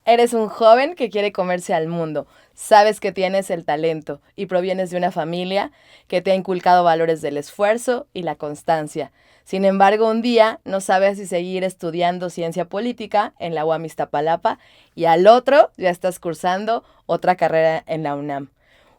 Eres un joven que quiere comerse al mundo. Sabes que tienes el talento y provienes de una familia que te ha inculcado valores del esfuerzo y la constancia. Sin embargo, un día no sabes si seguir estudiando ciencia política en la UAM Iztapalapa y al otro ya estás cursando otra carrera en la UNAM.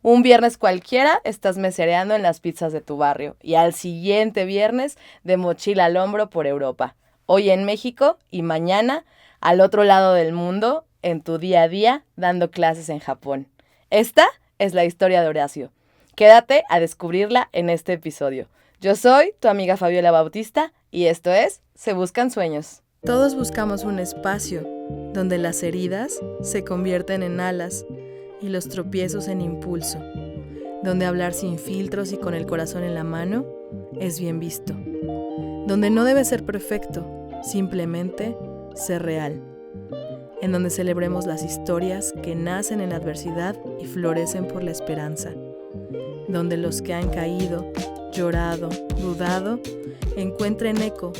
Un viernes cualquiera estás mesereando en las pizzas de tu barrio y al siguiente viernes de mochila al hombro por Europa. Hoy en México y mañana al otro lado del mundo en tu día a día dando clases en Japón. Esta es la historia de Horacio. Quédate a descubrirla en este episodio. Yo soy tu amiga Fabiola Bautista y esto es Se Buscan Sueños. Todos buscamos un espacio donde las heridas se convierten en alas y los tropiezos en impulso, donde hablar sin filtros y con el corazón en la mano es bien visto, donde no debe ser perfecto, simplemente ser real, en donde celebremos las historias que nacen en la adversidad y florecen por la esperanza, donde los que han caído, llorado, dudado, encuentren eco,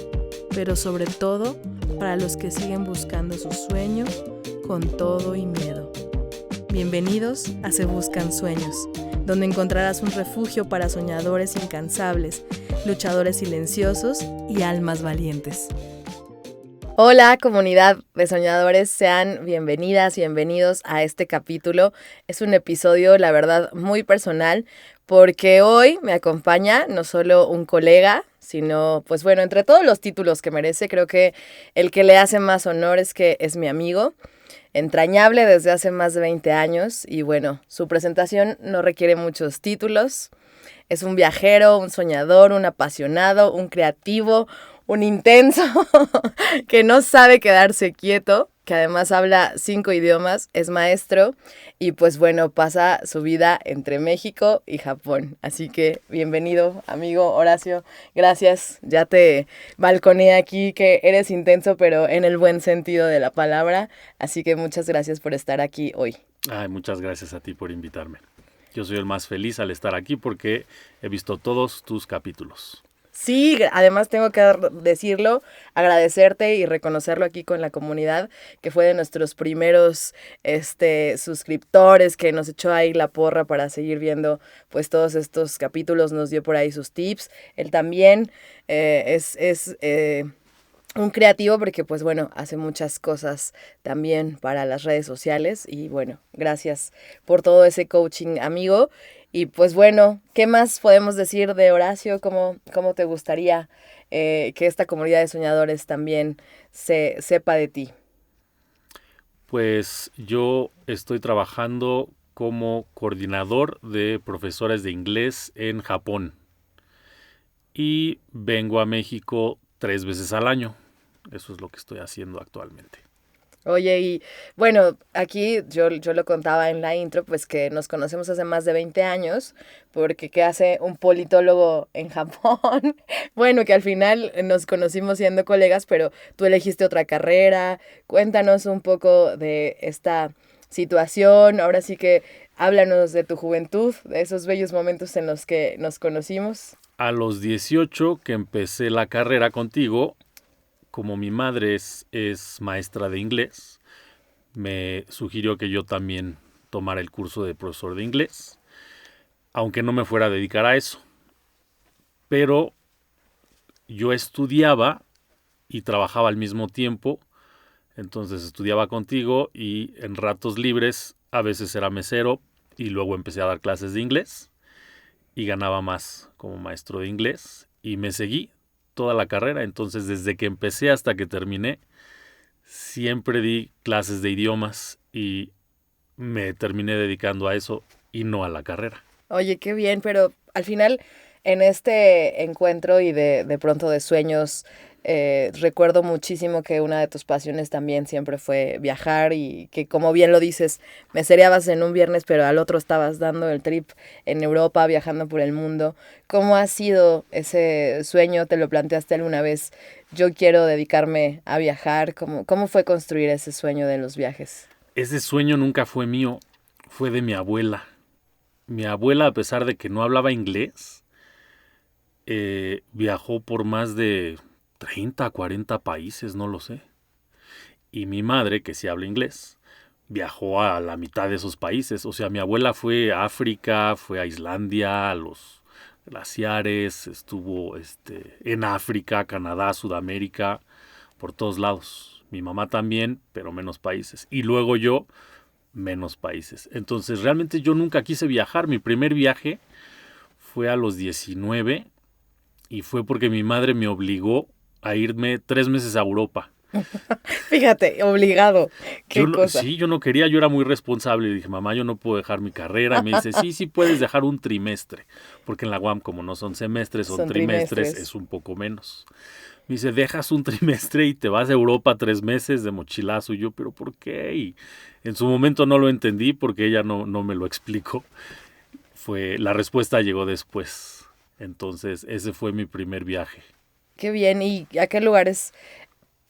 pero sobre todo para los que siguen buscando sus sueños con todo y miedo. Bienvenidos a Se Buscan Sueños, donde encontrarás un refugio para soñadores incansables, luchadores silenciosos y almas valientes. Hola comunidad de soñadores, sean bienvenidas y bienvenidos a este capítulo. Es un episodio, la verdad, muy personal porque hoy me acompaña no solo un colega, sino, pues bueno, entre todos los títulos que merece, creo que el que le hace más honor es que es mi amigo, entrañable desde hace más de 20 años y bueno, su presentación no requiere muchos títulos. Es un viajero, un soñador, un apasionado, un creativo, un intenso que no sabe quedarse quieto, que además habla 5 idiomas, es maestro y pues bueno, pasa su vida entre México y Japón. Así que bienvenido, amigo Horacio. Gracias, ya te balconeé aquí que eres intenso, pero en el buen sentido de la palabra. Así que muchas gracias por estar aquí hoy. Ay, muchas gracias a ti por invitarme. Yo soy el más feliz al estar aquí porque he visto todos tus capítulos. Sí, además tengo que decirlo, agradecerte y reconocerlo aquí con la comunidad, que fue de nuestros primeros suscriptores, que nos echó ahí la porra para seguir viendo pues todos estos capítulos, nos dio por ahí sus tips. Él también es un creativo porque pues bueno, hace muchas cosas también para las redes sociales y bueno, gracias por todo ese coaching, amigo. Y pues bueno, ¿qué más podemos decir de Horacio? ¿Cómo te gustaría que esta comunidad de soñadores también sepa de ti? Pues yo estoy trabajando como coordinador de profesores de inglés en Japón y vengo a México 3 veces al año. Eso es lo que estoy haciendo actualmente. Oye, y bueno, aquí yo lo contaba en la intro, pues que nos conocemos hace más de 20 años, porque ¿qué hace un politólogo en Japón? Bueno, que al final nos conocimos siendo colegas, pero tú elegiste otra carrera. Cuéntanos un poco de esta situación. Ahora sí que háblanos de tu juventud, de esos bellos momentos en los que nos conocimos. A los 18 que empecé la carrera contigo, como mi madre es maestra de inglés, me sugirió que yo también tomara el curso de profesor de inglés, aunque no me fuera a dedicar a eso. Pero yo estudiaba y trabajaba al mismo tiempo, entonces estudiaba contigo y en ratos libres a veces era mesero y luego empecé a dar clases de inglés y ganaba más como maestro de inglés y me seguí toda la carrera. Entonces desde que empecé hasta que terminé siempre di clases de idiomas y me terminé dedicando a eso y no a la carrera. Oye, qué bien, pero al final en este encuentro y de pronto de sueños, recuerdo muchísimo que una de tus pasiones también siempre fue viajar y que como bien lo dices, mesereabas en un viernes, pero al otro estabas dando el trip en Europa, viajando por el mundo. ¿Cómo ha sido ese sueño? ¿Te lo planteaste alguna vez? Yo quiero dedicarme a viajar. ¿Cómo fue construir ese sueño de los viajes? Ese sueño nunca fue mío, fue de mi abuela. Mi abuela, a pesar de que no hablaba inglés, viajó por más de 30, 40 países, no lo sé. Y mi madre, que sí habla inglés, viajó a la mitad de esos países. O sea, mi abuela fue a África, fue a Islandia, a los glaciares, estuvo en África, Canadá, Sudamérica, por todos lados. Mi mamá también, pero menos países. Y luego yo, menos países. Entonces, realmente yo nunca quise viajar. Mi primer viaje fue a los 19 y fue porque mi madre me obligó a irme 3 meses a Europa. Fíjate, obligado. Qué cosa. Sí, yo no quería, yo era muy responsable y dije, mamá, yo no puedo dejar mi carrera. Y me dice, sí, sí puedes dejar un trimestre, porque en la UAM, como no son semestres, son Son trimestres, trimestres. es un poco menos. Me dice, dejas un trimestre y te vas a Europa 3 meses de mochilazo. Y yo, ¿pero por qué? Y en su momento no lo entendí porque ella no me lo explicó. La respuesta llegó después. Entonces, ese fue mi primer viaje. Qué bien. ¿Y a qué lugares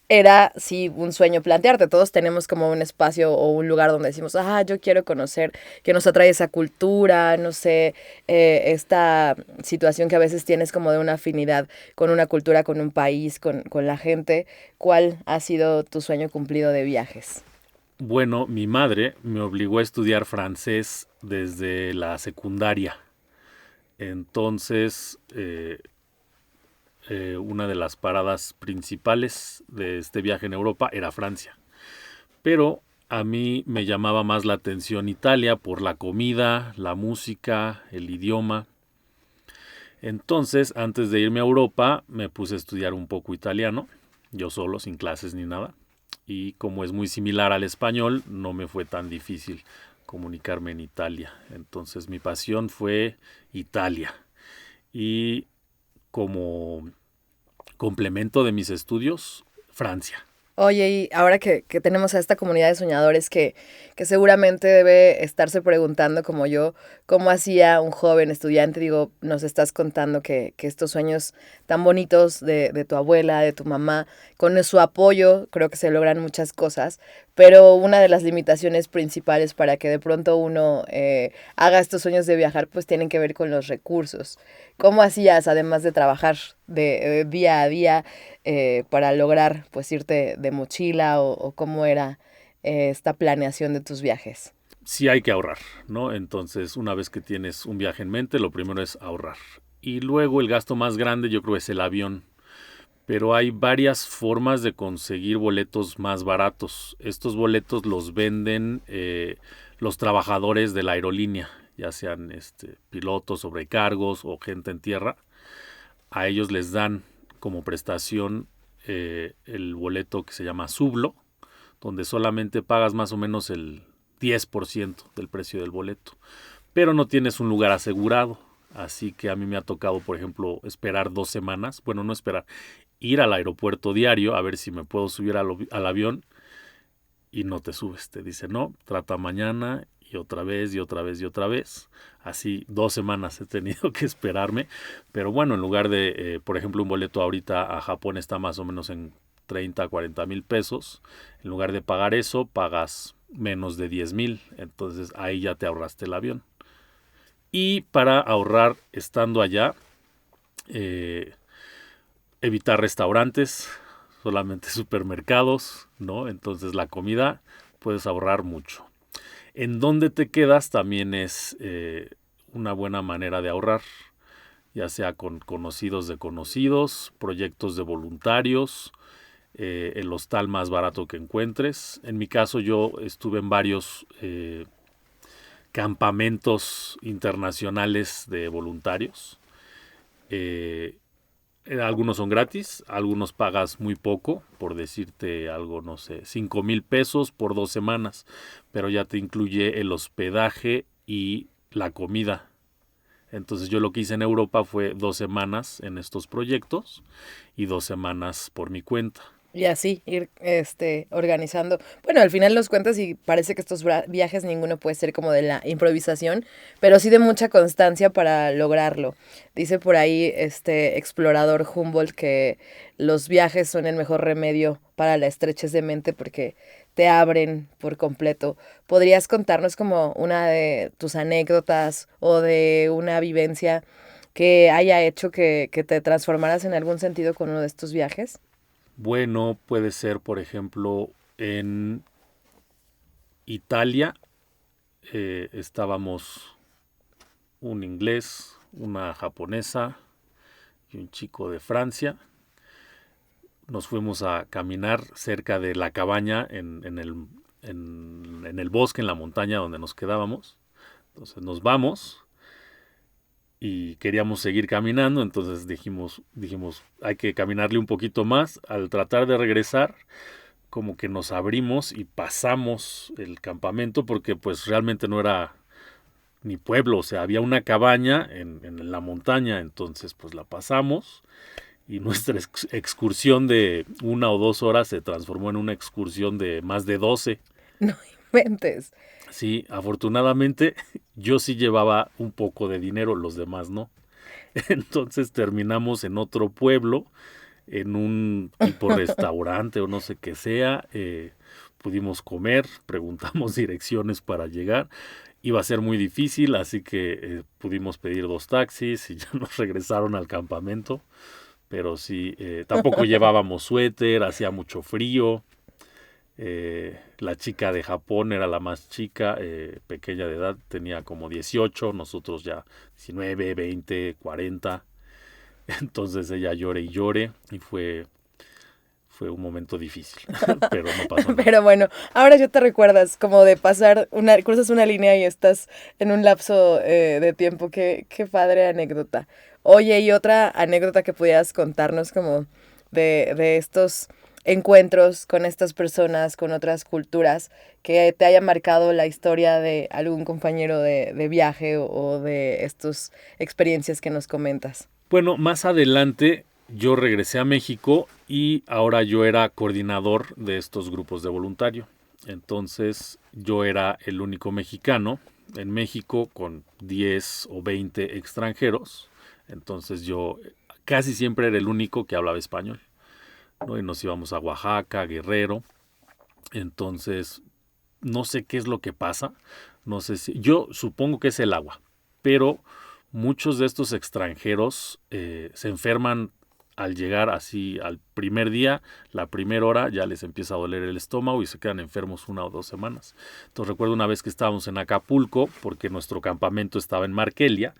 era, sí, un sueño plantearte? Todos tenemos como un espacio o un lugar donde decimos, yo quiero conocer, que nos atrae esa cultura, no sé, esta situación que a veces tienes como de una afinidad con una cultura, con un país, con la gente. ¿Cuál ha sido tu sueño cumplido de viajes? Bueno, mi madre me obligó a estudiar francés desde la secundaria. Entonces, una de las paradas principales de este viaje en Europa era Francia. Pero a mí me llamaba más la atención Italia por la comida, la música, el idioma. Entonces, antes de irme a Europa, me puse a estudiar un poco italiano, yo solo, sin clases ni nada. Y como es muy similar al español, no me fue tan difícil comunicarme en Italia. Entonces, mi pasión fue Italia. Y como complemento de mis estudios, Francia. Oye, y ahora que tenemos a esta comunidad de soñadores que seguramente debe estarse preguntando como yo, ¿cómo hacía un joven estudiante? Digo, nos estás contando que estos sueños tan bonitos de tu abuela, de tu mamá, con su apoyo creo que se logran muchas cosas, pero una de las limitaciones principales para que de pronto uno haga estos sueños de viajar, pues tienen que ver con los recursos. ¿Cómo hacías, además de trabajar de día a día, para lograr pues irte de mochila o cómo era esta planeación de tus viajes? Sí hay que ahorrar, ¿no? Entonces, una vez que tienes un viaje en mente, lo primero es ahorrar. Y luego el gasto más grande yo creo es el avión. Pero hay varias formas de conseguir boletos más baratos. Estos boletos los venden los trabajadores de la aerolínea, ya sean pilotos, sobrecargos o gente en tierra. A ellos les dan como prestación el boleto que se llama Sublo, donde solamente pagas más o menos el 10% del precio del boleto, pero no tienes un lugar asegurado. Así que a mí me ha tocado, por ejemplo, esperar 2 semanas. Bueno, no esperar, ir al aeropuerto diario a ver si me puedo subir al avión y no te subes. Te dice, no, trata mañana y otra vez y otra vez y otra vez. Así 2 semanas he tenido que esperarme. Pero bueno, en lugar de, por ejemplo, un boleto ahorita a Japón está más o menos en 30, 40 mil pesos. En lugar de pagar eso, pagas menos de 10,000. Entonces ahí ya te ahorraste el avión. Y para ahorrar estando allá, evitar restaurantes, solamente supermercados, ¿no? Entonces la comida puedes ahorrar mucho. En dónde te quedas también es una buena manera de ahorrar, ya sea con conocidos de conocidos, proyectos de voluntarios, el hostal más barato que encuentres. En mi caso yo estuve en varios campamentos internacionales de voluntarios. Algunos son gratis, algunos pagas muy poco, por decirte algo, no sé, 5,000 pesos por 2 semanas, pero ya te incluye el hospedaje y la comida. Entonces yo lo que hice en Europa fue 2 semanas en estos proyectos y 2 semanas por mi cuenta. Y así ir organizando. Bueno, al final los cuentas y parece que estos viajes ninguno puede ser como de la improvisación, pero sí de mucha constancia para lograrlo. Dice por ahí este explorador Humboldt que los viajes son el mejor remedio para la estrechez de mente porque te abren por completo. ¿Podrías contarnos como una de tus anécdotas o de una vivencia que haya hecho que te transformaras en algún sentido con uno de estos viajes? Bueno, puede ser, por ejemplo, en Italia, estábamos un inglés, una japonesa y un chico de Francia. Nos fuimos a caminar cerca de la cabaña en el bosque, en la montaña donde nos quedábamos. Entonces nos vamos y queríamos seguir caminando, entonces dijimos, hay que caminarle un poquito más. Al tratar de regresar, como que nos abrimos y pasamos el campamento, porque pues realmente no era ni pueblo, o sea, había una cabaña en la montaña, entonces pues la pasamos y nuestra excursión de 1 o 2 horas se transformó en una excursión de más de 12. No inventes. Sí, afortunadamente yo sí llevaba un poco de dinero, los demás no. Entonces terminamos en otro pueblo, en un tipo restaurante o no sé qué sea. Pudimos comer, preguntamos direcciones para llegar. Iba a ser muy difícil, así que pudimos pedir 2 taxis y ya nos regresaron al campamento. Pero sí, tampoco llevábamos suéter, hacía mucho frío. La chica de Japón era la más chica, pequeña de edad, tenía como 18, nosotros ya 19, 20, 40. Entonces ella llore y llore y fue un momento difícil, pero no pasó nada. Pero bueno, ahora ya te recuerdas como de pasar cruzas una línea y estás en un lapso de tiempo. Qué padre anécdota. Oye, y otra anécdota que pudieras contarnos como de estos encuentros con estas personas, con otras culturas, que te haya marcado la historia de algún compañero de viaje o de estas experiencias que nos comentas. Bueno, más adelante yo regresé a México y ahora yo era coordinador de estos grupos de voluntarios. Entonces yo era el único mexicano en México con 10 o 20 extranjeros. Entonces yo casi siempre era el único que hablaba español, ¿no? Y nos íbamos a Oaxaca, Guerrero. Entonces no sé qué es lo que pasa. No sé si, yo supongo que es el agua, pero muchos de estos extranjeros se enferman al llegar así al primer día, la primera hora ya les empieza a doler el estómago y se quedan enfermos 1 o 2 semanas. Entonces recuerdo una vez que estábamos en Acapulco, porque nuestro campamento estaba en Markelia,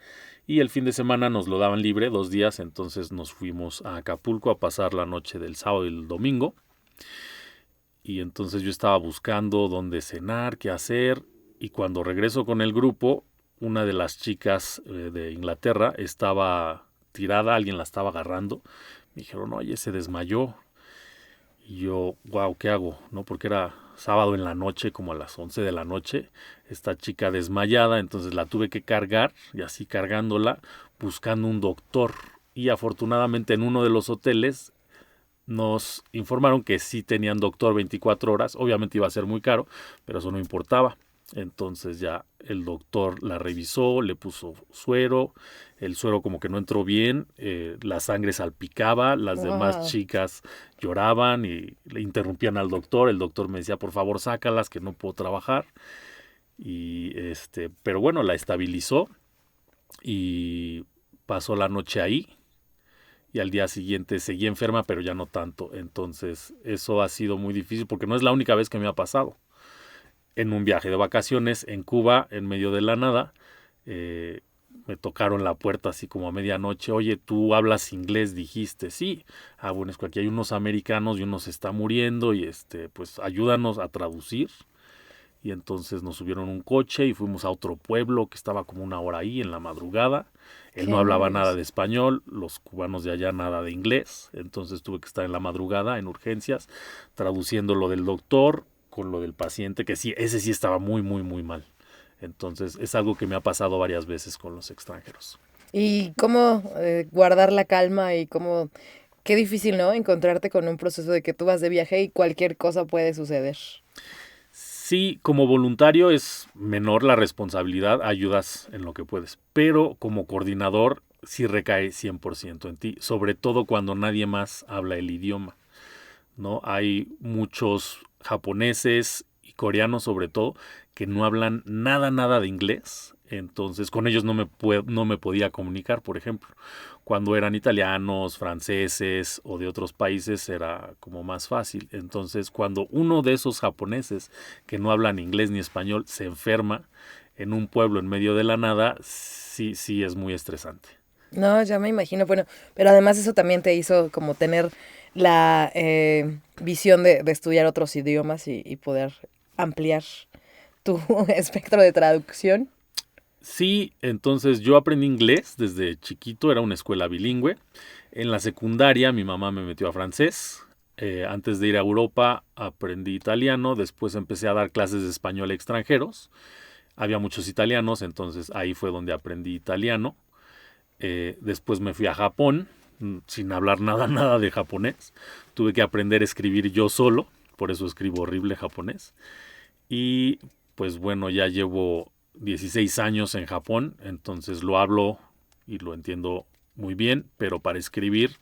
y el fin de semana nos lo daban libre 2 días, entonces nos fuimos a Acapulco a pasar la noche del sábado y el domingo. Y entonces yo estaba buscando dónde cenar, qué hacer, y cuando regreso con el grupo, una de las chicas de Inglaterra estaba tirada, alguien la estaba agarrando. Me dijeron, oye, se desmayó. Y yo, wow, ¿qué hago? ¿No? Porque era sábado en la noche, como a las 11 de la noche, esta chica desmayada, entonces la tuve que cargar, y así cargándola, buscando un doctor. Y afortunadamente en uno de los hoteles nos informaron que sí tenían doctor 24 horas, obviamente iba a ser muy caro, pero eso no importaba. Entonces ya el doctor la revisó, le puso suero, el suero como que no entró bien, la sangre salpicaba, las demás chicas lloraban y le interrumpían al doctor, el doctor me decía, por favor sácalas que no puedo trabajar. Y pero bueno, la estabilizó y pasó la noche ahí. Y al día siguiente seguí enferma, pero ya no tanto. Entonces eso ha sido muy difícil porque no es la única vez que me ha pasado. En un viaje de vacaciones en Cuba, en medio de la nada, me tocaron la puerta así como a medianoche. Oye, ¿tú hablas inglés? Dijiste, sí. Ah, bueno, es que aquí hay unos americanos y uno se está muriendo y pues ayúdanos a traducir. Y entonces nos subieron un coche y fuimos a otro pueblo que estaba como 1 hora ahí en la madrugada. Él no hablaba nada de español, los cubanos de allá nada de inglés. Entonces tuve que estar en la madrugada, en urgencias, traduciendo lo del doctor con lo del paciente, que sí, ese sí estaba muy, muy, muy mal. Entonces es algo que me ha pasado varias veces con los extranjeros. Y cómo guardar la calma y cómo... Qué difícil, ¿no? Encontrarte con un proceso de que tú vas de viaje y cualquier cosa puede suceder. Sí, como voluntario es menor la responsabilidad, ayudas en lo que puedes, pero como coordinador sí recae 100% en ti, sobre todo cuando nadie más habla el idioma, ¿no? Hay muchos japoneses y coreanos sobre todo, que no hablan nada de inglés. Entonces con ellos no me podía comunicar, por ejemplo. Cuando eran italianos, franceses o de otros países era como más fácil. Entonces cuando uno de esos japoneses que no hablan inglés ni español se enferma en un pueblo en medio de la nada, sí es muy estresante. No, ya me imagino. Bueno, pero además eso también te hizo como tener la visión de estudiar otros idiomas y poder ampliar tu espectro de traducción. Sí, entonces yo aprendí inglés desde chiquito, era una escuela bilingüe. En la secundaria mi mamá me metió a francés. Antes de ir a Europa aprendí italiano, después empecé a dar clases de español a extranjeros. Había muchos italianos, entonces ahí fue donde aprendí italiano. Después me fui a Japón, sin hablar nada de japonés. Tuve que aprender a escribir yo solo, por eso escribo horrible japonés. Y pues bueno, ya llevo 16 años en Japón, entonces lo hablo y lo entiendo muy bien, pero para escribir,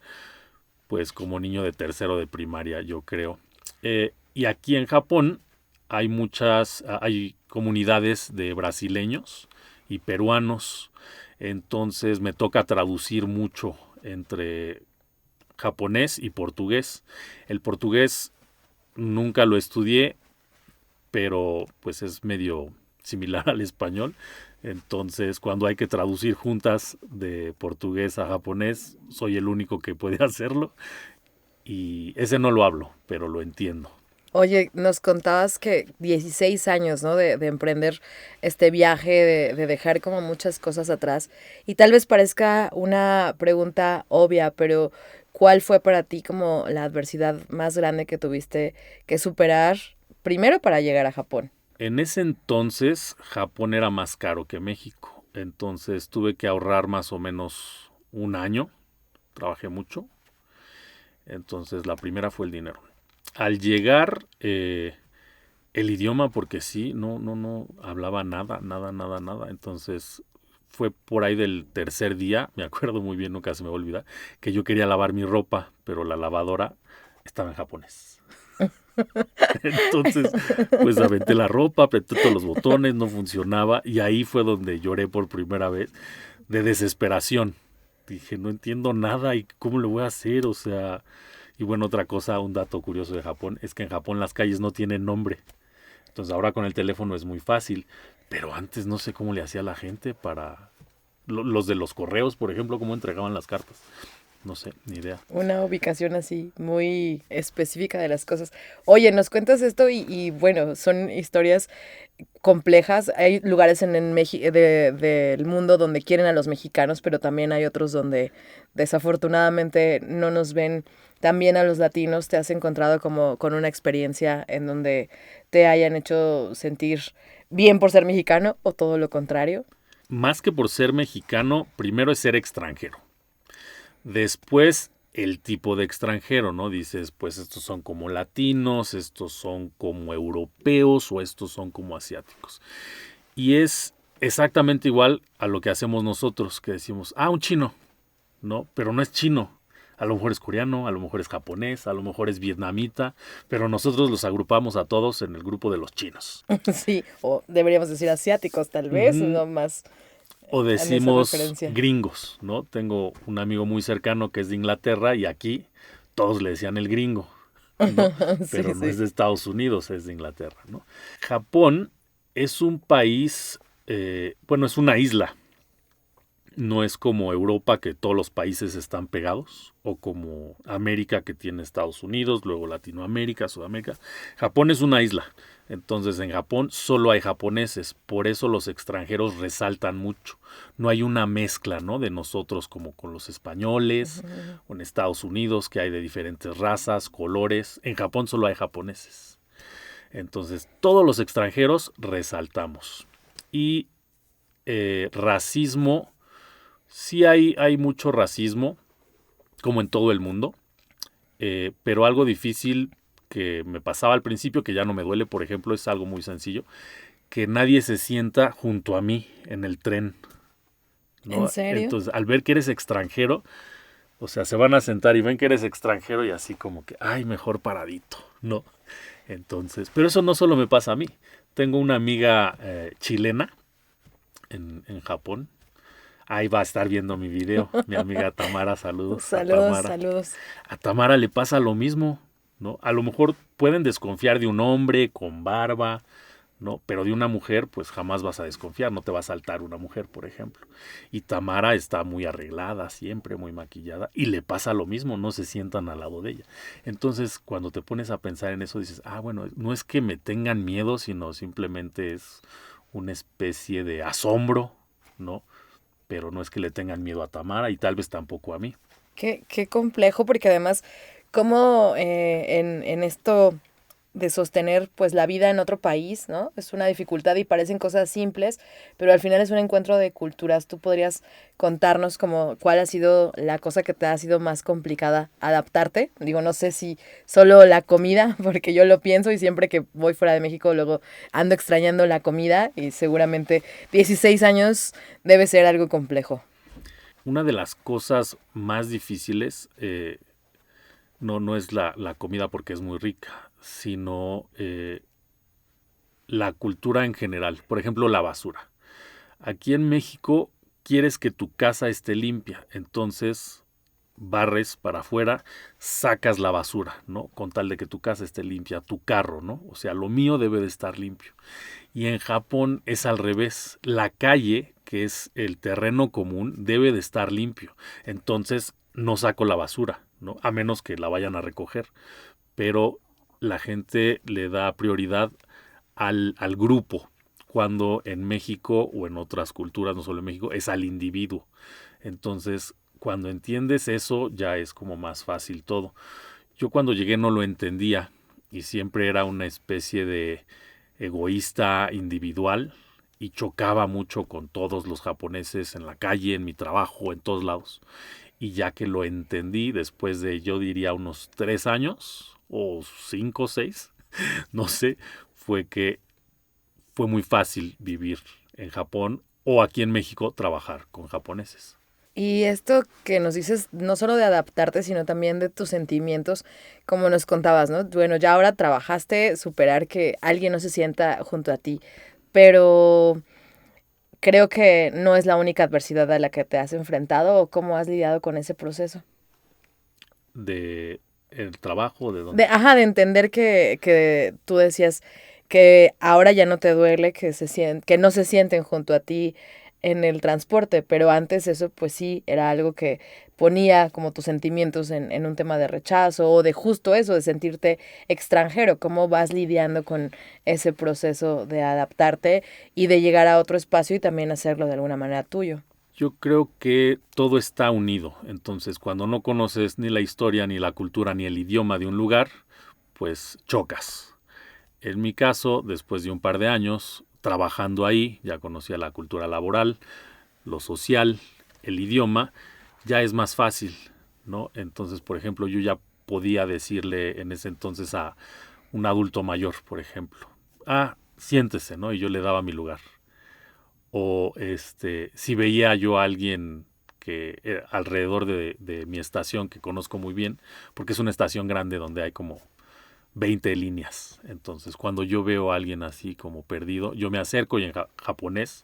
pues como niño de tercero de primaria, yo creo. Y aquí en Japón hay comunidades de brasileños y peruanos, entonces me toca traducir mucho entre japonés y portugués. El portugués nunca lo estudié, pero pues es medio similar al español. Entonces, cuando hay que traducir juntas de portugués a japonés, soy el único que puede hacerlo. Y ese no lo hablo, pero lo entiendo. Oye, nos contabas que 16 años, ¿no? De emprender este viaje, de dejar como muchas cosas atrás. Y tal vez parezca una pregunta obvia, pero ¿cuál fue para ti como la adversidad más grande que tuviste que superar primero para llegar a Japón? En ese entonces, Japón era más caro que México. Entonces tuve que ahorrar más o menos un año. Trabajé mucho. Entonces la primera fue el dinero. Al llegar, el idioma, porque sí, no hablaba nada. Entonces fue por ahí del tercer día, me acuerdo muy bien, nunca se me va a olvidar, que yo quería lavar mi ropa, pero la lavadora estaba en japonés. Entonces, pues aventé la ropa, apreté todos los botones, no funcionaba, y ahí fue donde lloré por primera vez de desesperación. Dije, no entiendo nada y cómo lo voy a hacer, o sea. Y bueno, otra cosa, un dato curioso de Japón, es que en Japón las calles no tienen nombre. Entonces ahora con el teléfono es muy fácil, pero antes no sé cómo le hacía la gente para los de los correos, por ejemplo, cómo entregaban las cartas. No sé, ni idea. Una ubicación así muy específica de las cosas. Oye, nos cuentas esto y bueno, son historias complejas. Hay lugares del mundo donde quieren a los mexicanos, pero también hay otros donde desafortunadamente no nos ven tan bien a los latinos. ¿Te has encontrado como con una experiencia en donde te hayan hecho sentir bien por ser mexicano o todo lo contrario? Más que por ser mexicano, primero es ser extranjero. Después, el tipo de extranjero, ¿no? Dices, pues estos son como latinos, estos son como europeos o estos son como asiáticos. Y es exactamente igual a lo que hacemos nosotros, que decimos, un chino, ¿no? Pero no es chino. A lo mejor es coreano, a lo mejor es japonés, a lo mejor es vietnamita, pero nosotros los agrupamos a todos en el grupo de los chinos. Sí, o deberíamos decir asiáticos tal vez, no más O en esa decimos referencia. gringos, ¿no? Tengo un amigo muy cercano que es de Inglaterra y aquí todos le decían el gringo, ¿no? Pero no Sí. es de Estados Unidos, es de Inglaterra, ¿no? Japón es un país, bueno, es una isla. No es como Europa, que todos los países están pegados, o como América, que tiene Estados Unidos, luego Latinoamérica, Sudamérica. Japón es una isla. Entonces en Japón solo hay japoneses, por eso los extranjeros resaltan mucho. No hay una mezcla, ¿no? De nosotros como con los españoles, o en Estados Unidos, que hay de diferentes razas, colores. En Japón solo hay japoneses. Entonces todos los extranjeros resaltamos. Y racismo. Sí hay mucho racismo, como en todo el mundo, pero algo difícil que me pasaba al principio, que ya no me duele, por ejemplo, es algo muy sencillo, que nadie se sienta junto a mí en el tren, ¿En ¿no? serio? Entonces, al ver que eres extranjero, o sea, se van a sentar y ven que eres extranjero y así como que, ay, mejor paradito, ¿no? Entonces, pero eso no solo me pasa a mí. Tengo una amiga chilena en Japón. Ahí va a estar viendo mi video. Mi amiga Tamara, saludos a Saludos, Tamara. saludos. A Tamara le pasa lo mismo, ¿no? A lo mejor pueden desconfiar de un hombre con barba, ¿no? Pero de una mujer, pues jamás vas a desconfiar, no te va a saltar una mujer, por ejemplo. Y Tamara está muy arreglada, siempre muy maquillada, y le pasa lo mismo, no se sientan al lado de ella. Entonces, cuando te pones a pensar en eso, dices, bueno, no es que me tengan miedo, sino simplemente es una especie de asombro, ¿no? Pero no es que le tengan miedo a Tamara y tal vez tampoco a mí. Qué complejo, porque además, como en esto de sostener pues la vida en otro país, ¿no? Es una dificultad y parecen cosas simples, pero al final es un encuentro de culturas. ¿Tú podrías contarnos como cuál ha sido la cosa que te ha sido más complicada adaptarte? Digo, no sé si solo la comida, porque yo lo pienso y siempre que voy fuera de México luego ando extrañando la comida y seguramente 16 años debe ser algo complejo. Una de las cosas más difíciles no es la comida porque es muy rica, sino la cultura en general. Por ejemplo, la basura. Aquí en México quieres que tu casa esté limpia, entonces barres para afuera, sacas la basura, ¿no? Con tal de que tu casa esté limpia, tu carro, ¿no? O sea, lo mío debe de estar limpio. Y en Japón es al revés. La calle, que es el terreno común, debe de estar limpio. Entonces no saco la basura, ¿no? A menos que la vayan a recoger. Pero la gente le da prioridad al grupo, cuando en México o en otras culturas, no solo en México, es al individuo. Entonces, cuando entiendes eso, ya es como más fácil todo. Yo cuando llegué no lo entendía y siempre era una especie de egoísta individual y chocaba mucho con todos los japoneses en la calle, en mi trabajo, en todos lados. Y ya que lo entendí después de, yo diría, unos 3 años o 5 o 6, no sé, fue que fue muy fácil vivir en Japón o aquí en México trabajar con japoneses. Y esto que nos dices, no solo de adaptarte, sino también de tus sentimientos, como nos contabas, ¿no? Bueno, ya ahora trabajaste superar que alguien no se sienta junto a ti, pero creo que no es la única adversidad a la que te has enfrentado o cómo has lidiado con ese proceso. De el trabajo, de dónde. De entender que tú decías que ahora ya no te duele que no se sienten junto a ti en el transporte, pero antes eso pues sí era algo que ponía como tus sentimientos en un tema de rechazo o de justo eso, de sentirte extranjero. ¿Cómo vas lidiando con ese proceso de adaptarte y de llegar a otro espacio y también hacerlo de alguna manera tuyo? Yo creo que todo está unido. Entonces, cuando no conoces ni la historia, ni la cultura, ni el idioma de un lugar, pues chocas. En mi caso, después de un par de años trabajando ahí, ya conocía la cultura laboral, lo social, el idioma, ya es más fácil, ¿no? Entonces, por ejemplo, yo ya podía decirle en ese entonces a un adulto mayor, por ejemplo, siéntese, ¿no? Y yo le daba mi lugar. O si veía yo a alguien que alrededor de mi estación, que conozco muy bien, porque es una estación grande donde hay como 20 líneas. Entonces, cuando yo veo a alguien así como perdido, yo me acerco y en japonés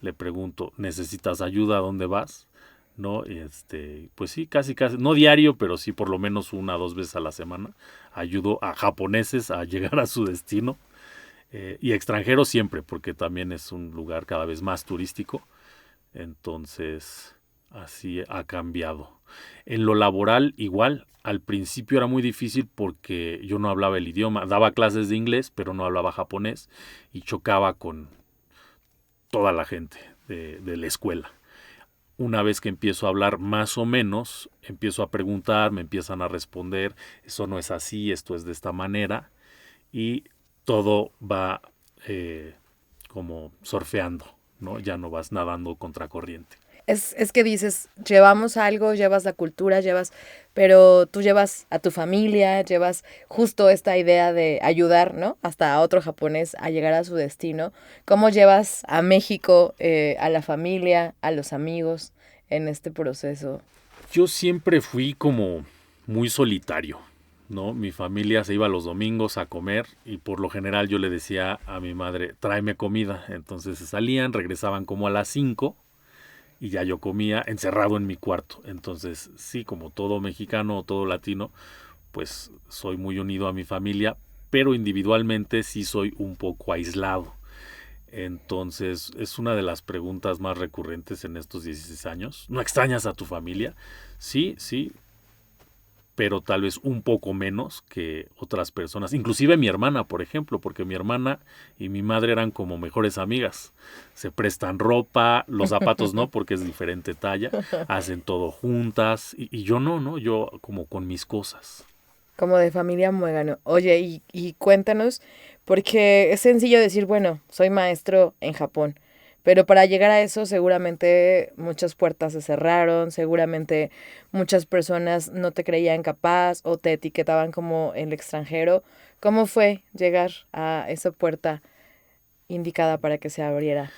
le pregunto, ¿necesitas ayuda? ¿A dónde vas? ¿No? Pues sí, casi, no diario, pero sí por lo menos 1 o 2 veces a la semana, ayudo a japoneses a llegar a su destino. Y extranjeros siempre, porque también es un lugar cada vez más turístico. Entonces, así ha cambiado. En lo laboral, igual, al principio era muy difícil porque yo no hablaba el idioma. Daba clases de inglés, pero no hablaba japonés y chocaba con toda la gente de la escuela. Una vez que empiezo a hablar más o menos, empiezo a preguntar, me empiezan a responder, eso no es así, esto es de esta manera, y todo va como surfeando, ¿no? Ya no vas nadando contracorriente. Es que dices, llevamos algo, llevas la cultura, pero tú llevas a tu familia, llevas justo esta idea de ayudar, ¿no? Hasta a otro japonés a llegar a su destino. ¿Cómo llevas a México, a la familia, a los amigos en este proceso? Yo siempre fui como muy solitario, ¿no? Mi familia se iba los domingos a comer y por lo general yo le decía a mi madre, tráeme comida. Entonces se salían, regresaban como a las 5 y ya yo comía encerrado en mi cuarto. Entonces sí, como todo mexicano o todo latino, pues soy muy unido a mi familia, pero individualmente sí soy un poco aislado. Entonces es una de las preguntas más recurrentes en estos 16 años. ¿No extrañas a tu familia? Sí, sí, pero tal vez un poco menos que otras personas. Inclusive mi hermana, por ejemplo, porque mi hermana y mi madre eran como mejores amigas. Se prestan ropa, los zapatos no, porque es diferente talla, hacen todo juntas y yo no, ¿no? Yo como con mis cosas. Como de familia muégano. Oye, y cuéntanos, porque es sencillo decir, bueno, soy maestro en Japón, pero para llegar a eso seguramente muchas puertas se cerraron, seguramente muchas personas no te creían capaz o te etiquetaban como el extranjero. ¿Cómo fue llegar a esa puerta indicada para que se abriera?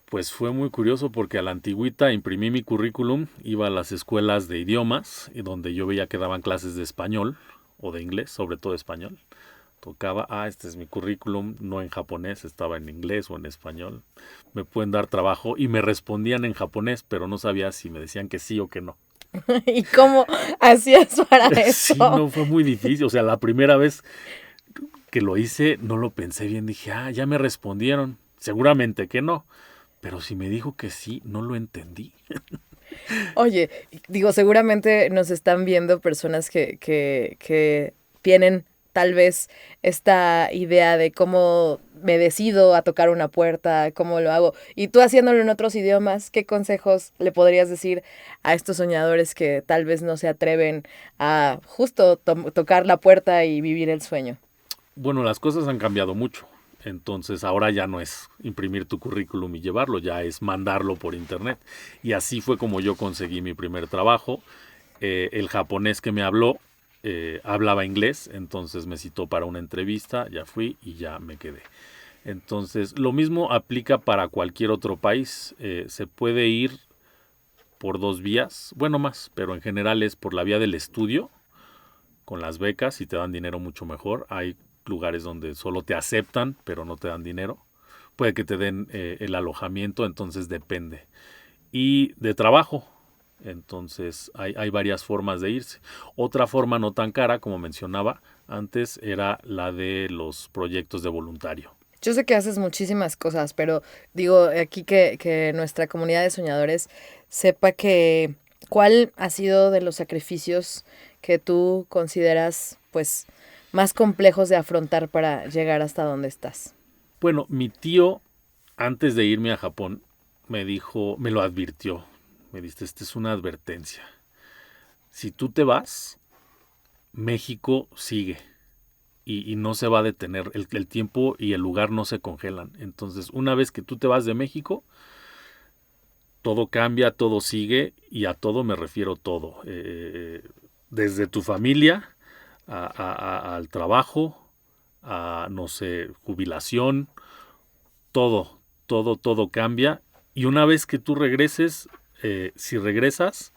Pues fue muy curioso porque a la antigüita imprimí mi currículum, iba a las escuelas de idiomas y donde yo veía que daban clases de español o de inglés, sobre todo español. Tocaba, este es mi currículum, no en japonés, estaba en inglés o en español. Me pueden dar trabajo y me respondían en japonés, pero no sabía si me decían que sí o que no. ¿Y cómo hacías para Sí, eso? no fue muy difícil. O sea, la primera vez que lo hice no lo pensé bien. Dije, ya me respondieron. Seguramente que no. Pero si me dijo que sí, no lo entendí. Oye, digo, seguramente nos están viendo personas que tienen tal vez esta idea de cómo me decido a tocar una puerta, cómo lo hago. Y tú haciéndolo en otros idiomas, ¿qué consejos le podrías decir a estos soñadores que tal vez no se atreven a justo tocar la puerta y vivir el sueño? Bueno, las cosas han cambiado mucho. Entonces ahora ya no es imprimir tu currículum y llevarlo, ya es mandarlo por internet. Y así fue como yo conseguí mi primer trabajo. El japonés que me habló hablaba inglés, entonces me citó para una entrevista, ya fui y ya me quedé. Entonces lo mismo aplica para cualquier otro país. Se puede ir por dos vías, bueno más, pero en general es por la vía del estudio, con las becas y te dan dinero mucho mejor. Hay lugares donde solo te aceptan, pero no te dan dinero. Puede que te den el alojamiento, entonces depende. Y de trabajo, entonces hay varias formas de irse. Otra forma no tan cara, como mencionaba antes, era la de los proyectos de voluntario. Yo sé que haces muchísimas cosas, pero digo aquí que nuestra comunidad de soñadores sepa que cuál ha sido de los sacrificios que tú consideras pues más complejos de afrontar para llegar hasta donde estás. Bueno, mi tío, antes de irme a Japón, me dijo, me lo advirtió. Me dice, esta es una advertencia. Si tú te vas, México sigue y no se va a detener. El tiempo y el lugar no se congelan. Entonces, una vez que tú te vas de México, todo cambia, todo sigue y a todo me refiero todo. Desde tu familia al trabajo, a, no sé, jubilación, todo cambia. Y una vez que tú regreses, si regresas,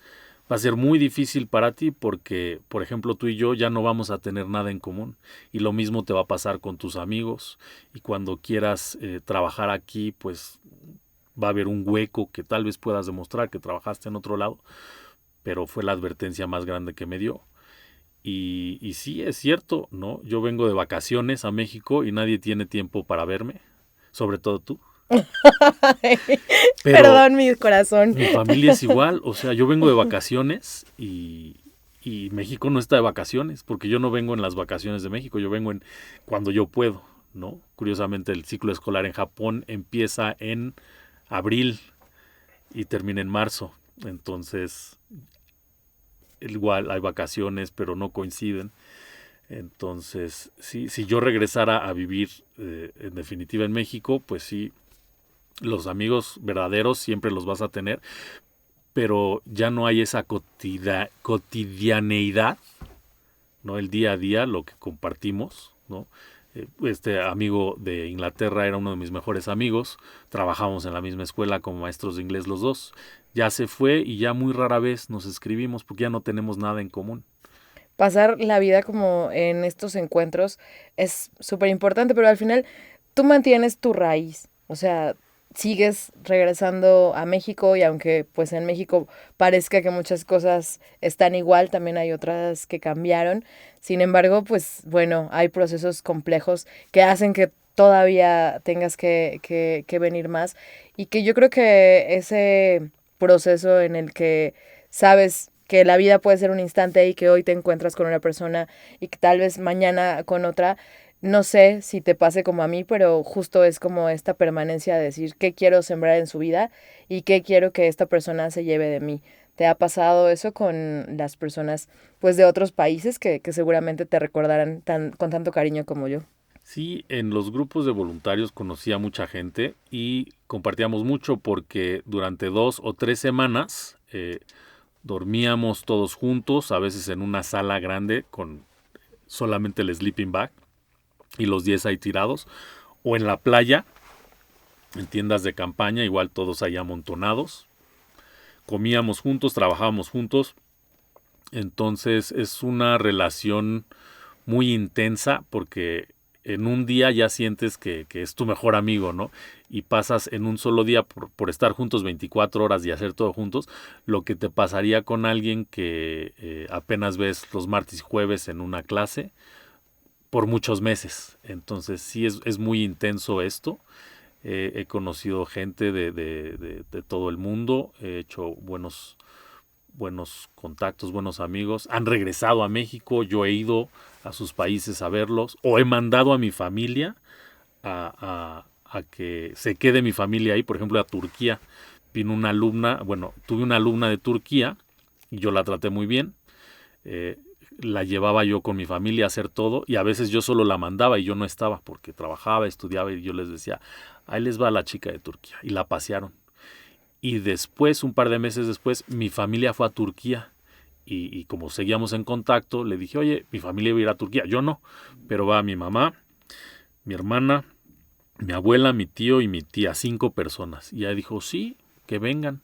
va a ser muy difícil para ti porque, por ejemplo, tú y yo ya no vamos a tener nada en común. Y lo mismo te va a pasar con tus amigos. Y cuando quieras trabajar aquí, pues va a haber un hueco que tal vez puedas demostrar que trabajaste en otro lado. Pero fue la advertencia más grande que me dio. Y sí, es cierto, ¿no? Yo vengo de vacaciones a México y nadie tiene tiempo para verme, sobre todo tú. Pero Perdón, mi corazón. mi familia es igual, o sea, yo vengo de vacaciones y México no está de vacaciones, porque yo no vengo en las vacaciones de México, yo vengo en cuando yo puedo, ¿no? Curiosamente, el ciclo escolar en Japón empieza en abril y termina en marzo, entonces igual hay vacaciones, pero no coinciden. Entonces, sí, si yo regresara a vivir en definitiva en México, pues sí, los amigos verdaderos siempre los vas a tener, pero ya no hay esa cotidianeidad, ¿no? El día a día, lo que compartimos, ¿no? Este amigo de Inglaterra era uno de mis mejores amigos, trabajamos en la misma escuela como maestros de inglés los dos, ya se fue y ya muy rara vez nos escribimos porque ya no tenemos nada en común. pasar la vida como en estos encuentros es súper importante, pero al final tú mantienes tu raíz, o sea, sigues regresando a México y aunque pues en México parezca que muchas cosas están igual, también hay otras que cambiaron. Sin embargo, pues bueno, hay procesos complejos que hacen que todavía tengas que venir más y que yo creo que ese proceso en el que sabes que la vida puede ser un instante y que hoy te encuentras con una persona y que tal vez mañana con otra, no sé si te pase como a mí, pero justo es como esta permanencia de decir qué quiero sembrar en su vida y qué quiero que esta persona se lleve de mí. ¿Te ha pasado eso con las personas pues de otros países que seguramente te recordarán con tanto cariño como yo? Sí, en los grupos de voluntarios conocí a mucha gente y compartíamos mucho porque durante 2 o 3 semanas dormíamos todos juntos, a veces en una sala grande con solamente el sleeping bag y los 10 ahí tirados, o en la playa, en tiendas de campaña, igual todos ahí amontonados. Comíamos juntos, trabajábamos juntos, entonces es una relación muy intensa porque en un día ya sientes que es tu mejor amigo, ¿no? Y pasas en un solo día por estar juntos 24 horas y hacer todo juntos, lo que te pasaría con alguien que apenas ves los martes y jueves en una clase por muchos meses. Entonces sí es muy intenso esto. He conocido gente de todo el mundo, he hecho buenos contactos, buenos amigos. Han regresado a México, yo he ido a sus países a verlos o he mandado a mi familia a que se quede mi familia ahí, por ejemplo a Turquía. Vino una alumna, bueno, tuve una alumna de Turquía y yo la traté muy bien. Eh, la llevaba yo con mi familia a hacer todo y a veces yo solo la mandaba y yo no estaba porque trabajaba, estudiaba y yo les decía, ahí les va la chica de Turquía y la pasearon. Y después, un par de meses después, mi familia fue a Turquía y como seguíamos en contacto, le dije, oye, mi familia va a ir a Turquía. Yo no, pero va mi mamá, mi hermana, mi abuela, mi tío y mi tía, 5 personas. Y ella dijo, sí, que vengan.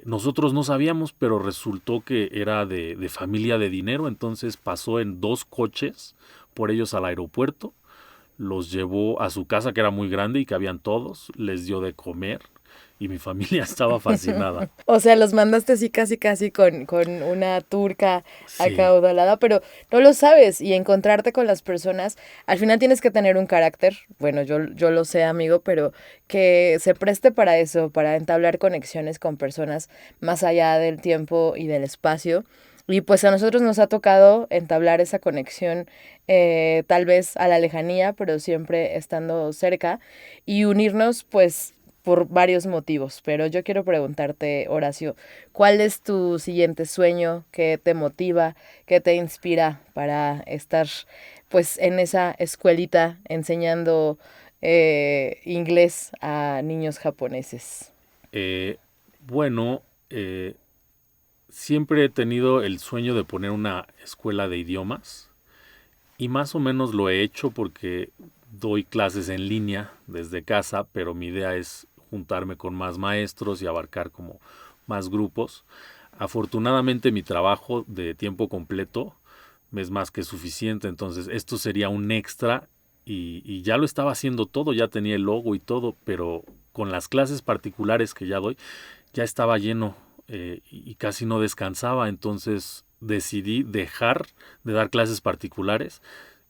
Nosotros no sabíamos, pero resultó que era de familia de dinero, entonces pasó en 2 coches por ellos al aeropuerto, los llevó a su casa que era muy grande y que habían todos, les dio de comer y mi familia estaba fascinada. O sea, los mandaste así casi casi con una turca Sí, acaudalada, pero no lo sabes y encontrarte con las personas, al final tienes que tener un carácter, bueno, yo lo sé, amigo, pero que se preste para eso, para entablar conexiones con personas más allá del tiempo y del espacio. Y pues a nosotros nos ha tocado entablar esa conexión, tal vez a la lejanía, pero siempre estando cerca y unirnos pues por varios motivos, pero yo quiero preguntarte, Horacio, ¿cuál es tu siguiente sueño? ¿Qué te motiva? ¿Qué te inspira para estar pues en esa escuelita enseñando inglés a niños japoneses? eh, bueno, eh, siempre he tenido el sueño de poner una escuela de idiomas y más o menos lo he hecho porque doy clases en línea desde casa, pero mi idea es juntarme con más maestros y abarcar como más grupos. Afortunadamente mi trabajo de tiempo completo me es más que suficiente, entonces esto sería un extra y ya lo estaba haciendo todo, ya tenía el logo y todo, pero con las clases particulares que ya doy, ya estaba lleno y casi no descansaba, entonces decidí dejar de dar clases particulares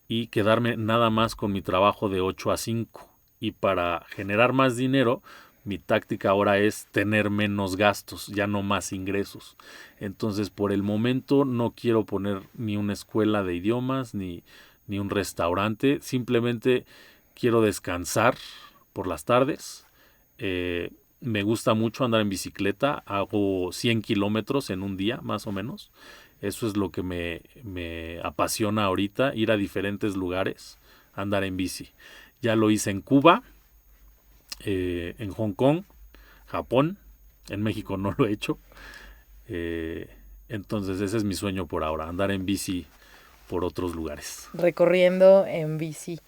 y quedarme nada más con mi trabajo de 8 a 5. Y para generar más dinero, mi táctica ahora es tener menos gastos, ya no más ingresos. Entonces, por el momento no quiero poner ni una escuela de idiomas, ni un restaurante. Simplemente quiero descansar por las tardes. Me gusta mucho andar en bicicleta. Hago 100 kilómetros en un día, más o menos. Eso es lo que me apasiona ahorita, ir a diferentes lugares, andar en bici. Ya lo hice en Cuba, en Hong Kong, Japón, en México no lo he hecho. Eh, entonces ese es mi sueño por ahora, andar en bici por otros lugares. Recorriendo en bici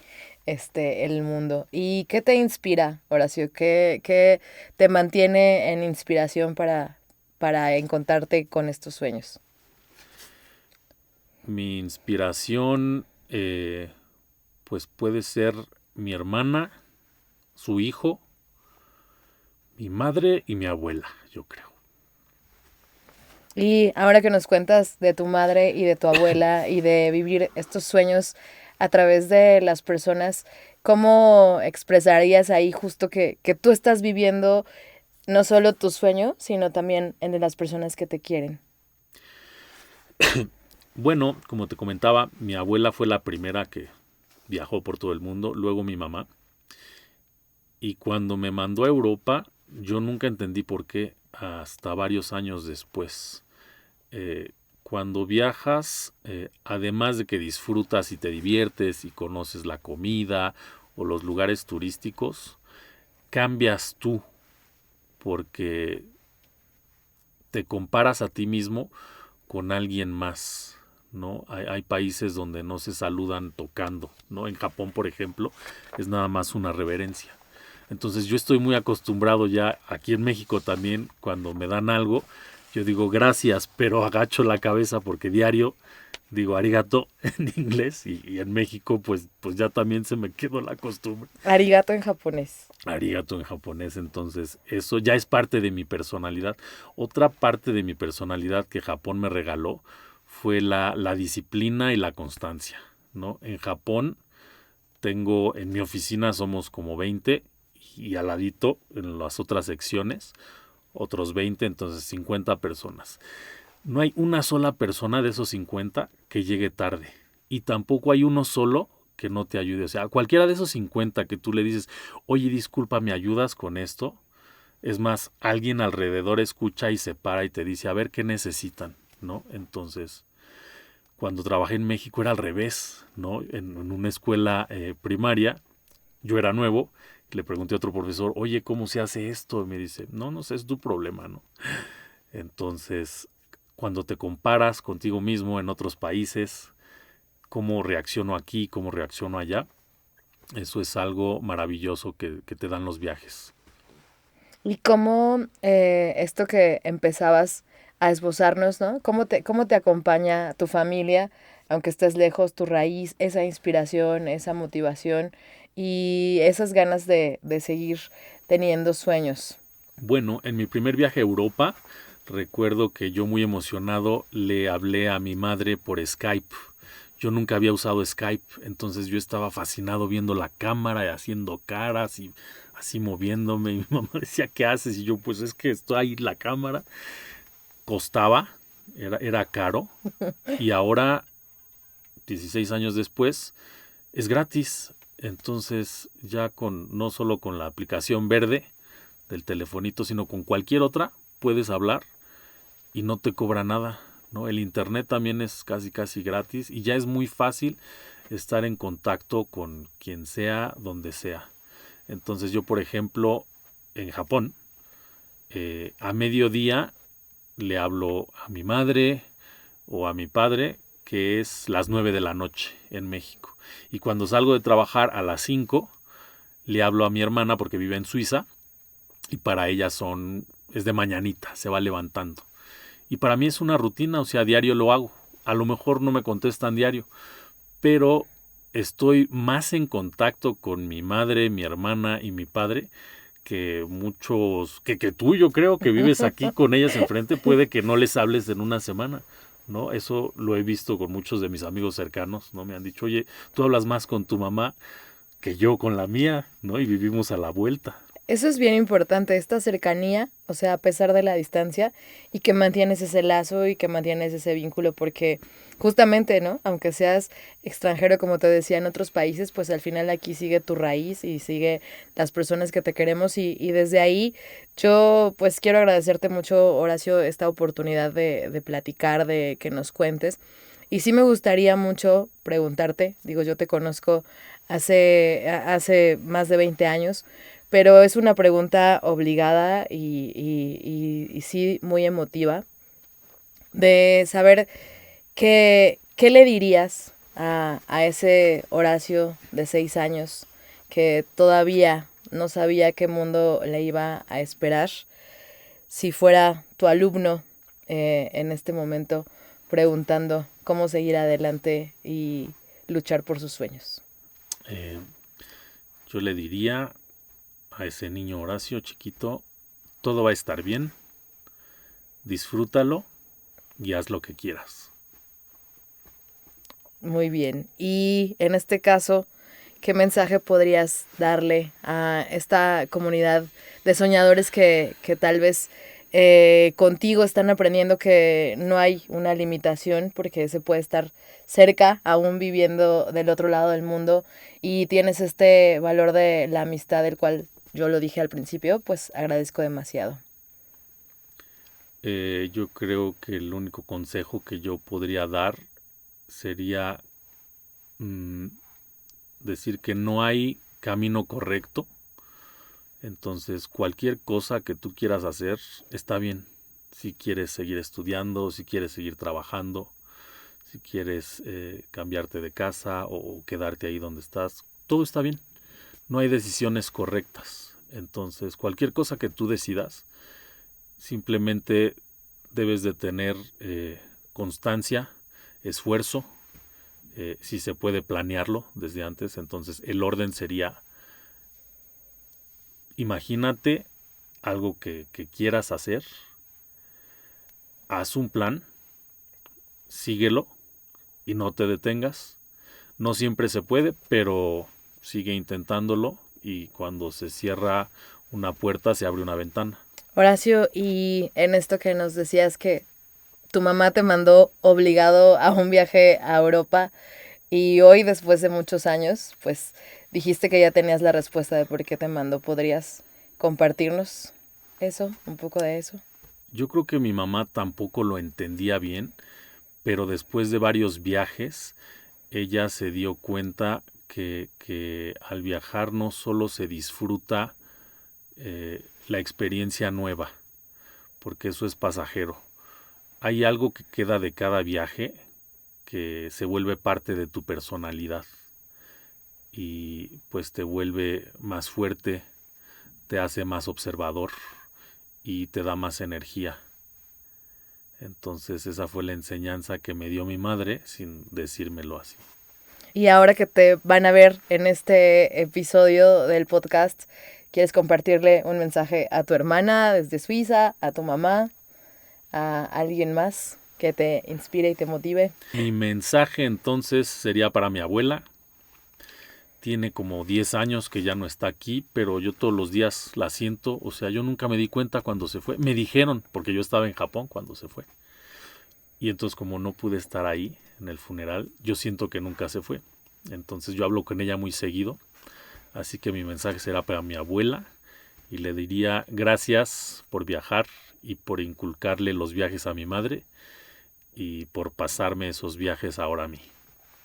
el mundo. ¿Y qué te inspira, Horacio? ¿Qué te mantiene en inspiración para encontrarte con estos sueños? Mi inspiración, pues puede ser mi hermana, su hijo, mi madre y mi abuela, yo creo. Y ahora que nos cuentas de tu madre y de tu abuela y de vivir estos sueños a través de las personas, ¿cómo expresarías ahí justo que tú estás viviendo no solo tu sueño, sino también el de las personas que te quieren? Bueno, como te comentaba, mi abuela fue la primera que viajó por todo el mundo, luego mi mamá. Y cuando me mandó a Europa, yo nunca entendí por qué hasta varios años después. Cuando viajas, además de que disfrutas y te diviertes y conoces la comida o los lugares turísticos, cambias tú porque te comparas a ti mismo con alguien más, ¿no? Hay países donde no se saludan tocando, ¿no? En Japón, por ejemplo, es nada más una reverencia. Entonces yo estoy muy acostumbrado ya, aquí en México también, cuando me dan algo, yo digo gracias, pero agacho la cabeza porque diario digo arigato en inglés y en México pues ya también se me quedó la costumbre. Arigato en japonés. Arigato en japonés, entonces eso ya es parte de mi personalidad. Otra parte de mi personalidad que Japón me regaló fue la disciplina y la constancia, ¿no? En Japón en mi oficina somos como 20 y al ladito en las otras secciones otros 20, entonces 50 personas. No hay una sola persona de esos 50 que llegue tarde y tampoco hay uno solo que no te ayude. O sea, cualquiera de esos 50 que tú le dices, oye, disculpa, ¿me ayudas con esto? Es más, alguien alrededor escucha y se para y te dice, a ver qué necesitan, ¿no? Entonces, cuando trabajé en México era al revés, ¿no? En una escuela primaria, yo era nuevo, le pregunté a otro profesor, oye, ¿cómo se hace esto? Y me dice, no, no sé, es tu problema, ¿no? Entonces, cuando te comparas contigo mismo en otros países, cómo reacciono aquí, cómo reacciono allá, eso es algo maravilloso que te dan los viajes. Y cómo esto que empezabas a esbozarnos, ¿no? Cómo te acompaña tu familia, aunque estés lejos, tu raíz, esa inspiración, esa motivación y esas ganas de seguir teniendo sueños? Bueno, en mi primer viaje a Europa, recuerdo que yo muy emocionado le hablé a mi madre por Skype. Yo nunca había usado Skype, entonces yo estaba fascinado viendo la cámara y haciendo caras y así moviéndome. Y mi mamá decía, ¿qué haces? Y yo, pues es que está ahí la cámara. Costaba, era caro. Y ahora, 16 años después, es gratis. Entonces ya no solo con la aplicación verde del telefonito, sino con cualquier otra, puedes hablar y no te cobra nada, ¿no? El internet también es casi casi gratis y ya es muy fácil estar en contacto con quien sea, donde sea. Entonces yo, por ejemplo, en Japón, a mediodía le hablo a mi madre o a mi padre, que es las 9 de la noche en México. Y cuando salgo de trabajar a las 5, le hablo a mi hermana porque vive en Suiza y para ella es de mañanita, se va levantando. Y para mí es una rutina, o sea, diario lo hago. A lo mejor no me contestan diario, pero estoy más en contacto con mi madre, mi hermana y mi padre que muchos, que tú, yo creo que vives aquí con ellas enfrente, puede que no les hables en una semana, ¿no? Eso lo he visto con muchos de mis amigos cercanos, ¿no? Me han dicho, oye, tú hablas más con tu mamá que yo con la mía, ¿no? Y vivimos a la vuelta. Eso es bien importante, esta cercanía, o sea, a pesar de la distancia, y que mantienes ese lazo y que mantienes ese vínculo, porque justamente, ¿no? Aunque seas extranjero, como te decía, en otros países, pues al final aquí sigue tu raíz y sigue las personas que te queremos y desde ahí yo pues quiero agradecerte mucho, Horacio, esta oportunidad de platicar, de que nos cuentes. Y sí me gustaría mucho preguntarte, digo, yo te conozco hace más de 20 años, pero es una pregunta obligada y sí muy emotiva de saber qué le dirías a ese Horacio de 6 años que todavía no sabía qué mundo le iba a esperar si fuera tu alumno en este momento. preguntando cómo seguir adelante y luchar por sus sueños? Yo le diría a ese niño Horacio chiquito, todo va a estar bien, disfrútalo y haz lo que quieras. Muy bien. Y en este caso, ¿qué mensaje podrías darle a esta comunidad de soñadores que tal vez contigo están aprendiendo que no hay una limitación porque se puede estar cerca, aún viviendo del otro lado del mundo, y tienes este valor de la amistad, del cual yo lo dije al principio, pues agradezco demasiado? Yo creo que el único consejo que yo podría dar sería decir que no hay camino correcto. Entonces, cualquier cosa que tú quieras hacer está bien. Si quieres seguir estudiando, si quieres seguir trabajando, si quieres cambiarte de casa o quedarte ahí donde estás, todo está bien. No hay decisiones correctas. Entonces, cualquier cosa que tú decidas, simplemente debes de tener constancia, esfuerzo, si se puede planearlo desde antes. Entonces, el orden sería: imagínate algo que quieras hacer, haz un plan, síguelo y no te detengas. No siempre se puede, pero sigue intentándolo, y cuando se cierra una puerta se abre una ventana. Horacio, y en esto que nos decías que tu mamá te mandó obligado a un viaje a Europa, y hoy, después de muchos años, pues dijiste que ya tenías la respuesta de por qué te mandó. ¿Podrías compartirnos eso, un poco de eso? Yo creo que mi mamá tampoco lo entendía bien, pero después de varios viajes, ella se dio cuenta que al viajar no solo se disfruta la experiencia nueva, porque eso es pasajero. Hay algo que queda de cada viaje que se vuelve parte de tu personalidad y pues te vuelve más fuerte, te hace más observador y te da más energía. Entonces esa fue la enseñanza que me dio mi madre sin decírmelo así. Y ahora que te van a ver en este episodio del podcast, ¿quieres compartirle un mensaje a tu hermana desde Suiza, a tu mamá, a alguien más que te inspire y te motive? Mi mensaje entonces sería para mi abuela. Tiene como 10 años que ya no está aquí, pero yo todos los días la siento. O sea, yo nunca me di cuenta cuando se fue. Me dijeron, porque yo estaba en Japón cuando se fue. Y entonces, como no pude estar ahí en el funeral, yo siento que nunca se fue. Entonces yo hablo con ella muy seguido. Así que mi mensaje será para mi abuela y le diría gracias por viajar y por inculcarle los viajes a mi madre y por pasarme esos viajes ahora a mí.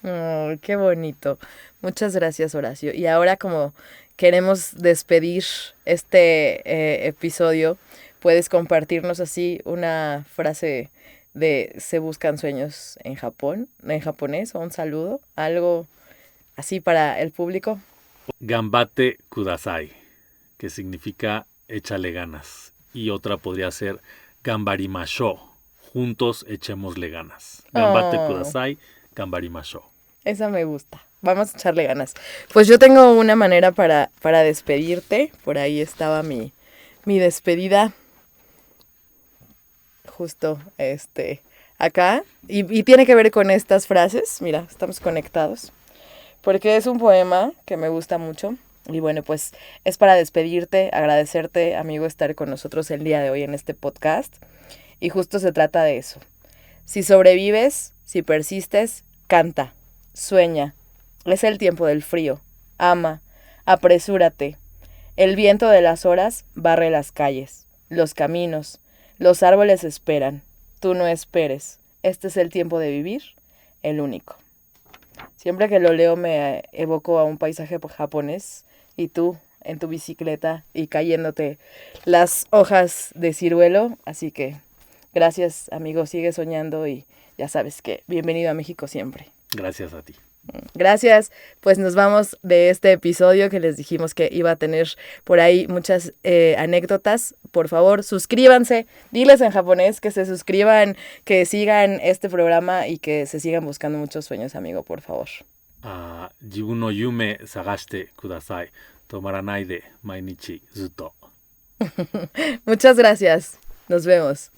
Oh, qué bonito. Muchas gracias, Horacio. Y ahora, como queremos despedir este episodio, ¿puedes compartirnos así una frase de "se buscan sueños en Japón", en japonés, o un saludo, algo así para el público? Gambate kudasai, que significa échale ganas. Y otra podría ser gambarimashou, juntos echémosle ganas. Gambate Oh, kudasai, gambarimashou. esa me gusta. Vamos a echarle ganas. Pues yo tengo una manera para despedirte. Por ahí estaba mi despedida, justo acá. Y tiene que ver con estas frases. Mira, estamos conectados. Porque es un poema que me gusta mucho. Y bueno, pues es para despedirte, agradecerte, amigo, estar con nosotros el día de hoy en este podcast. Y justo se trata de eso. Si sobrevives, si persistes, canta, sueña. Es el tiempo del frío. Ama, apresúrate. El viento de las horas barre las calles, los caminos. Los árboles esperan. Tú no esperes. Este es el tiempo de vivir, el único. Siempre que lo leo me evoco a un paisaje japonés, y tú en tu bicicleta y cayéndote las hojas de ciruelo. Así que gracias, amigo, sigue soñando y ya sabes que bienvenido a México siempre. Gracias a ti. Gracias, pues nos vamos de este episodio que les dijimos que iba a tener por ahí muchas anécdotas. Por favor, suscríbanse, diles en japonés que se suscriban, que sigan este programa y que se sigan buscando muchos sueños, amigo, por favor. 自分の夢探してください。止まらないで毎日ずっと。Muchas gracias. Nos vemos.